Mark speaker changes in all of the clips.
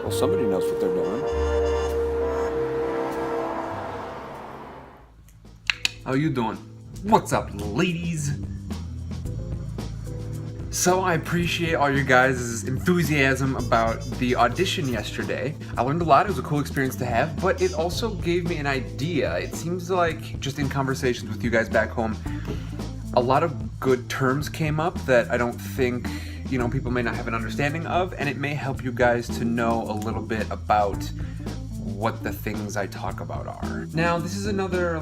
Speaker 1: Well, somebody knows what they're doing.
Speaker 2: How you doing? What's up, ladies? So I appreciate all your guys' enthusiasm about the audition yesterday. I learned a lot. It was a cool experience to have, but it also gave me an idea. It seems like, just in conversations with you guys back home, a lot of good terms came up that I don't think, people may not have an understanding of, and it may help you guys to know a little bit about what the things I talk about are. Now, this is another,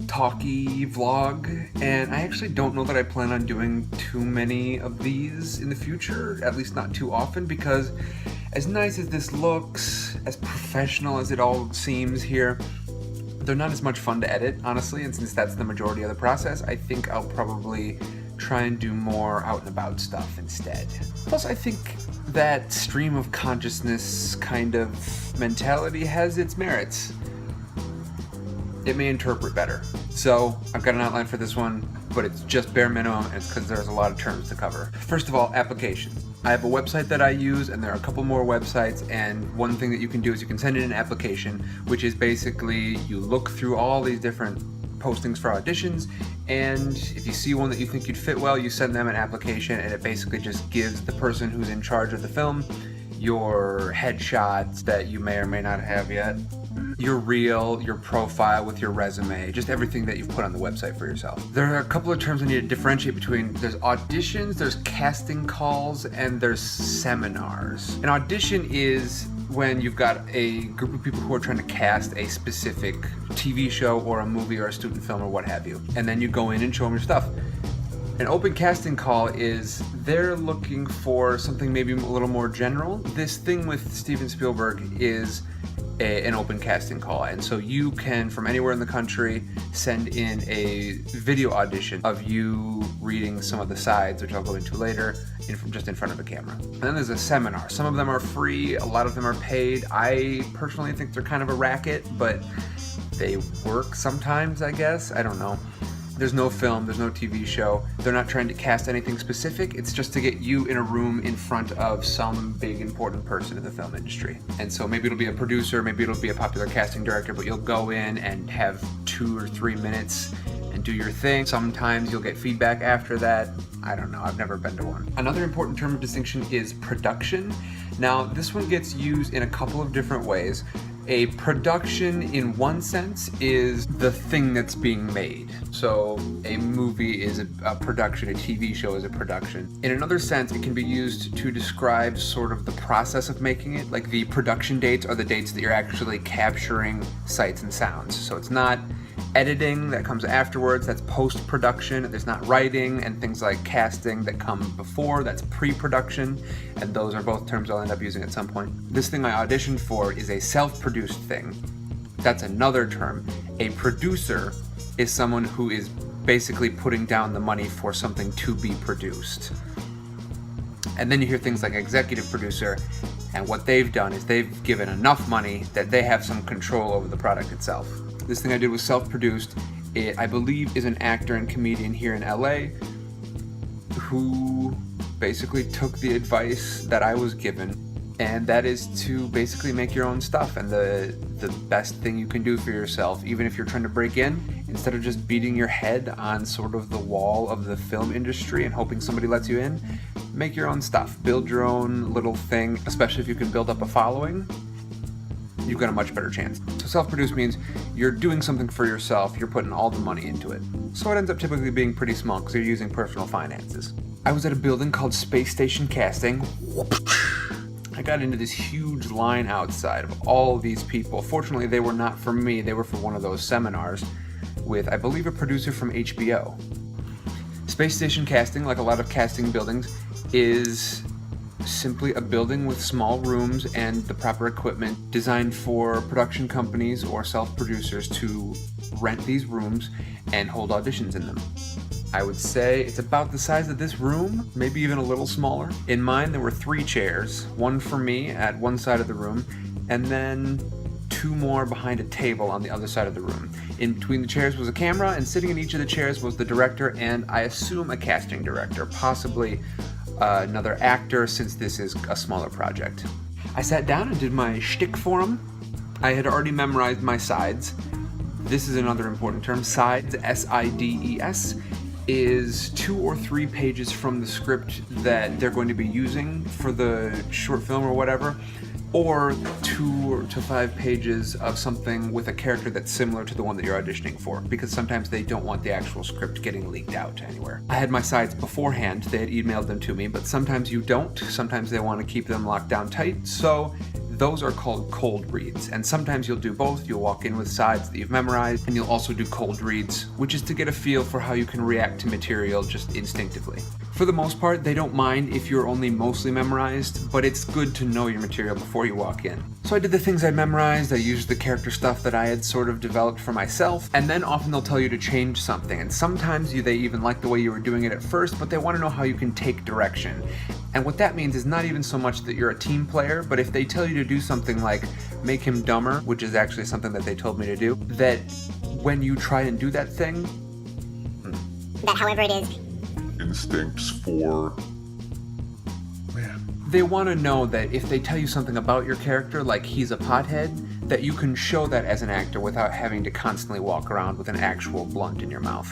Speaker 2: talky vlog, and I actually don't know that I plan on doing too many of these in the future, at least not too often, because as nice as this looks, as professional as it all seems here, they're not as much fun to edit, honestly, and since that's the majority of the process, I think I'll probably try and do more out and about stuff instead. Plus, I think that stream of consciousness kind of mentality has its merits. It may interpret better. So I've got an outline for this one, but it's just bare minimum, and it's because there's a lot of terms to cover. First of all, applications. I have a website that I use, and there are a couple more websites, and one thing that you can do is you can send in an application, which is basically you look through all these different postings for auditions, and if you see one that you think you'd fit well, you send them an application, and it basically just gives the person who's in charge of the film your headshots that you may or may not have yet, your reel, your profile with your resume, just everything that you've put on the website for yourself. There are a couple of terms I need to differentiate between. There's auditions, there's casting calls, and there's seminars. An audition is when you've got a group of people who are trying to cast a specific TV show or a movie or a student film or what have you. And then you go in and show them your stuff. An open casting call is they're looking for something maybe a little more general. This thing with Steven Spielberg is an open casting call, and so you can, from anywhere in the country, send in a video audition of you reading some of the sides, which I'll go into later, just in front of a camera. And then there's a seminar. Some of them are free, a lot of them are paid. I personally think they're kind of a racket, but they work sometimes, I guess. I don't know. There's no film, there's no TV show. They're not trying to cast anything specific. It's just to get you in a room in front of some big important person in the film industry. And so maybe it'll be a producer, maybe it'll be a popular casting director, but you'll go in and have 2 or 3 minutes and do your thing. Sometimes you'll get feedback after that. I don't know, I've never been to one. Another important term of distinction is production. Now, this one gets used in a couple of different ways. A production, in one sense, is the thing that's being made. So a movie is a production, a TV show is a production. In another sense, it can be used to describe sort of the process of making it. Like the production dates are the dates that you're actually capturing sights and sounds. So it's not editing that comes afterwards, that's post-production. There's not writing and things like casting that come before, that's pre-production, and those are both terms I'll end up using at some point. This thing I auditioned for is a self-produced thing. That's another term. A producer is someone who is basically putting down the money for something to be produced. And then you hear things like executive producer, and what they've done is they've given enough money that they have some control over the product itself. This thing I did was self-produced. It, I believe, is an actor and comedian here in LA who basically took the advice that I was given, and that is to basically make your own stuff. And the best thing you can do for yourself, even if you're trying to break in, instead of just beating your head on sort of the wall of the film industry and hoping somebody lets you in, make your own stuff. Build your own little thing, especially if you can build up a following. You've got a much better chance. So self-produced means you're doing something for yourself, you're putting all the money into it. So it ends up typically being pretty small because you're using personal finances. I was at a building called Space Station Casting. I got into this huge line outside of all these people. Fortunately, they were not for me, they were for one of those seminars with, I believe, a producer from HBO. Space Station Casting, like a lot of casting buildings, is simply a building with small rooms and the proper equipment designed for production companies or self-producers to rent these rooms and hold auditions in them. I would say it's about the size of this room, maybe even a little smaller. In mine, there were 3 chairs, one for me at one side of the room, and then 2 more behind a table on the other side of the room. In between the chairs was a camera, and sitting in each of the chairs was the director and, I assume, a casting director, possibly another actor, since this is a smaller project. I sat down and did my shtick for him. I had already memorized my sides. This is another important term. Sides, S-I-D-E-S, is 2 or 3 pages from the script that they're going to be using for the short film or whatever, or 2 to 5 pages of something with a character that's similar to the one that you're auditioning for, because sometimes they don't want the actual script getting leaked out anywhere. I had my sides beforehand, they had emailed them to me, but sometimes you don't. Sometimes they want to keep them locked down tight, so those are called cold reads, and sometimes you'll do both. You'll walk in with sides that you've memorized, and you'll also do cold reads, which is to get a feel for how you can react to material just instinctively. For the most part, they don't mind if you're only mostly memorized, but it's good to know your material before you walk in. So I did the things I memorized, I used the character stuff that I had sort of developed for myself, and then often they'll tell you to change something, and sometimes they even like the way you were doing it at first, but they want to know how you can take direction. And what that means is not even so much that you're a team player, but if they tell you to do something like make him dumber, which is actually something that they told me to do, that when you try and do that thing,
Speaker 1: that however it is,
Speaker 3: instincts for, man.
Speaker 2: They want to know that if they tell you something about your character, like he's a pothead, that you can show that as an actor without having to constantly walk around with an actual blunt in your mouth.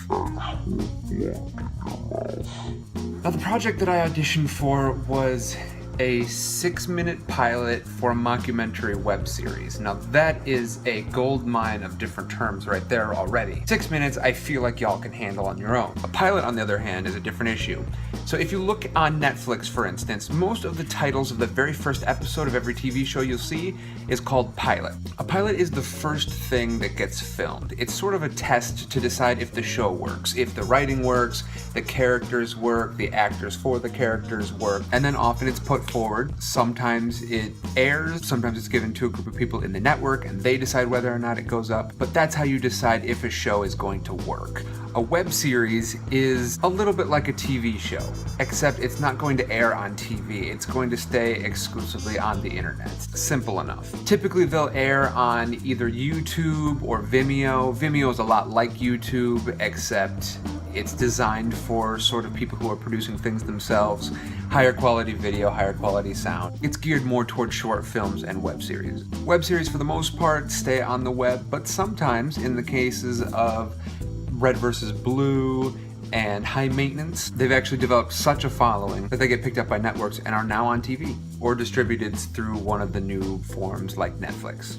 Speaker 2: Now, the project that I auditioned for was a 6-minute pilot for a mockumentary web series. Now that is a gold mine of different terms right there already. 6 minutes I feel like y'all can handle on your own. A pilot, on the other hand, is a different issue. So if you look on Netflix, for instance, most of the titles of the very first episode of every TV show you'll see is called pilot. A pilot is the first thing that gets filmed. It's sort of a test to decide if the show works, if the writing works, the characters work, the actors for the characters work, and then often it's put forward. Sometimes it airs, sometimes it's given to a group of people in the network and they decide whether or not it goes up, but that's how you decide if a show is going to work. A web series is a little bit like a TV show, except it's not going to air on TV, it's going to stay exclusively on the internet. Simple enough. Typically they'll air on either YouTube or Vimeo. Vimeo is a lot like YouTube, except it's designed for sort of people who are producing things themselves. Higher quality video, higher quality sound. It's geared more towards short films and web series. Web series, for the most part, stay on the web, but sometimes, in the cases of Red vs. Blue and High Maintenance, they've actually developed such a following that they get picked up by networks and are now on TV, or distributed through one of the new forms like Netflix.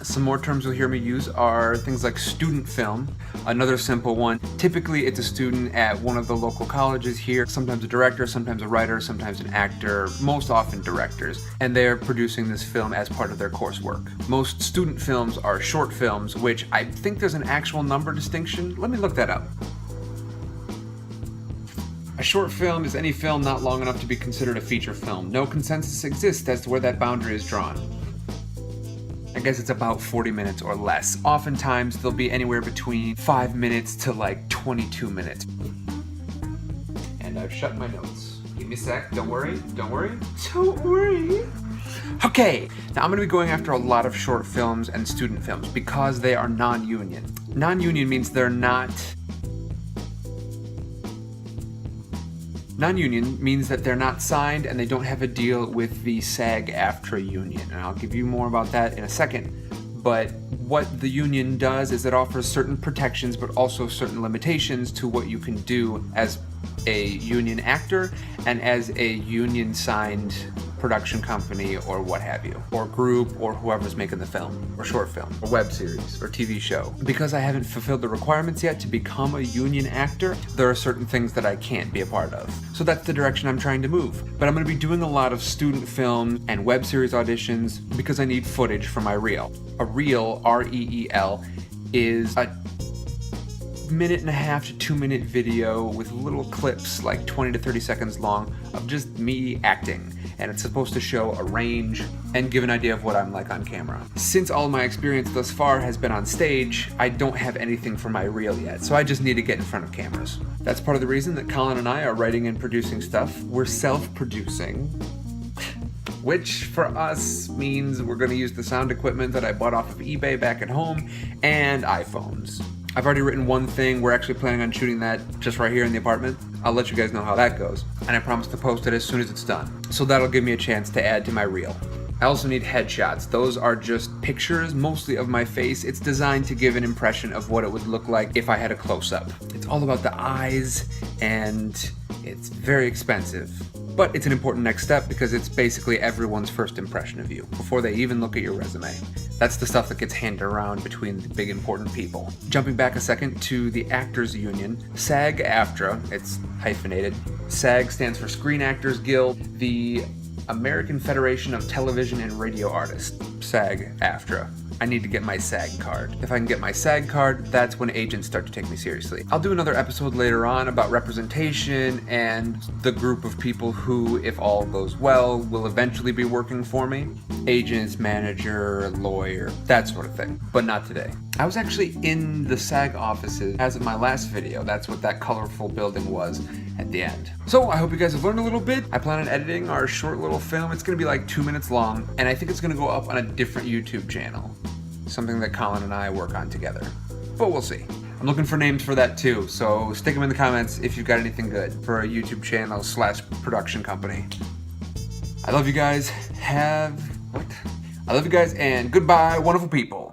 Speaker 2: Some more terms you'll hear me use are things like student film, another simple one. Typically it's a student at one of the local colleges here, sometimes a director, sometimes a writer, sometimes an actor, most often directors, and they're producing this film as part of their coursework. Most student films are short films, which I think there's an actual number distinction. Let me look that up. A short film is any film not long enough to be considered a feature film. No consensus exists as to where that boundary is drawn. I guess it's about 40 minutes or less. Oftentimes, they'll be anywhere between 5 minutes to like 22 minutes. And I've shut my notes. Give me a sec. Don't worry. Don't worry. Don't worry. Okay, now I'm going to be going after a lot of short films and student films because they are non-union. Non-union means they're not... Non-union means that they're not signed and they don't have a deal with the SAG-AFTRA union, and I'll give you more about that in a second. But what the union does is it offers certain protections but also certain limitations to what you can do as a union actor and as a union-signed production company or what have you, or group, or whoever's making the film, or short film, or web series, or TV show. Because I haven't fulfilled the requirements yet to become a union actor, there are certain things that I can't be a part of. So that's the direction I'm trying to move. But I'm going to be doing a lot of student films and web series auditions because I need footage for my reel. A reel, R-E-E-L, is a 1.5 to 2 minute video with little clips like 20 to 30 seconds long of just me acting, and it's supposed to show a range and give an idea of what I'm like on camera. Since all my experience thus far has been on stage, I don't have anything for my reel yet, so I just need to get in front of cameras. That's part of the reason that Colin and I are writing and producing stuff. We're self-producing, which for us means we're going to use the sound equipment that I bought off of eBay back at home and iPhones. I've already written one thing. We're actually planning on shooting that just right here in the apartment. I'll let you guys know how that goes. And I promise to post it as soon as it's done. So that'll give me a chance to add to my reel. I also need headshots. Those are just pictures, mostly of my face. It's designed to give an impression of what it would look like if I had a close-up. It's all about the eyes, and it's very expensive. But it's an important next step because it's basically everyone's first impression of you before they even look at your resume. That's the stuff that gets handed around between the big important people. Jumping back a second to the Actors Union, SAG-AFTRA, it's hyphenated. SAG stands for Screen Actors Guild, the American Federation of Television and Radio Artists, SAG-AFTRA. I need to get my SAG card. If I can get my SAG card, that's when agents start to take me seriously. I'll do another episode later on about representation and the group of people who, if all goes well, will eventually be working for me. Agents, manager, lawyer, that sort of thing. But not today. I was actually in the SAG offices as of my last video. That's what that colorful building was at the end. So I hope you guys have learned a little bit. I plan on editing our short little film. It's gonna be like 2 minutes long, and I think it's gonna go up on a different YouTube channel. Something that Colin and I work on together. But we'll see. I'm looking for names for that too, so stick them in the comments if you've got anything good for a YouTube channel / production company. I love you guys. I love you guys, and goodbye, wonderful people.